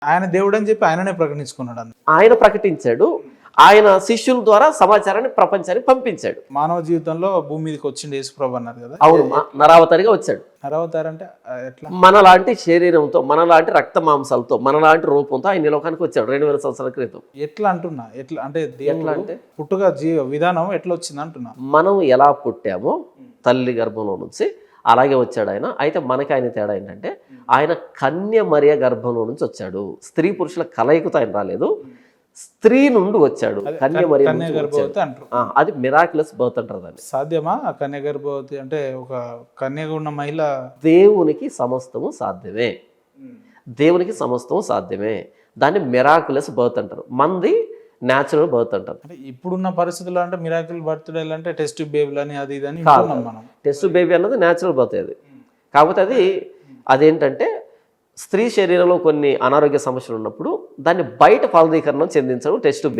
ఆయన దేవుడు అని చెప్పి ఆయననే ప్రకటించుకున్నాడు అన్న. ఆయన ప్రకటించాడు. ఆయన శిష్యుల ద్వారా సమాచారాన్ని ప్రపంచానికి పంపించాడు. మానవ జీవితంలో భూమి మీదకి వచ్చిండు యేసుప్రభు అన్నారు కదా. అవును, నరావతారిగా వచ్చాడు. నరవతారు అంటే ఎట్లా? మనలాంటి శరీరంతో, మనలాంటి రక్త మాంసాలతో, మనలాంటి రూపంతో ఆయన ఈ లోకానికి వచ్చాడు 2000 సంవత్సరాల క్రితం. ఎట్లా అంటున్నా? ఎట్లా అంటే ఎట్లా అంటే పుట్టుక విధానం ఎట్లా వచ్చింది అంటున్నా. మనం ఎలా పుట్టామో తల్లి గర్భంలో నుంచి అలాగే వచ్చాడు ఆయన. అయితే మనకి ఆయన తేడా ఏంటంటే ఆయన కన్య మరియ గర్భంలో నుంచి వచ్చాడు. స్త్రీ పురుషుల కలయికతో ఆయన రాలేదు, స్త్రీ నుండి వచ్చాడు. కన్య మరియ కన్య గర్భవతి అంటారు. అది మిరాక్యులస్ బర్త్ అంటారు దాన్ని. సాధ్యమా ఆ కన్య గర్భవతి అంటే? ఒక కన్యగా ఉన్న మహిళ దేవునికి సమస్తము సాధ్యమే, దేవునికి సమస్తము సాధ్యమే. దాన్ని మిరాక్యులస్ బర్త్ అంటారు. మంది న్యాచురల్ బర్త్ అంటారు. అంటే ఇప్పుడున్న పరిస్థితుల్లో అంటే మిరాకిల్ బర్త్డే అంటే టెస్ట్ బేబీలు అని అది ఇది అని వింటున్నాం మనం. టెస్ట్ బేబీ అన్నది న్యాచురల్ బర్త్ అది. కాకపోతే అదేంటంటే స్త్రీ శరీరంలో కొన్ని అనారోగ్య సమస్యలు ఉన్నప్పుడు దాన్ని బయట ఫలదీకరణం చెందించడం టెస్ట్ బేబీ.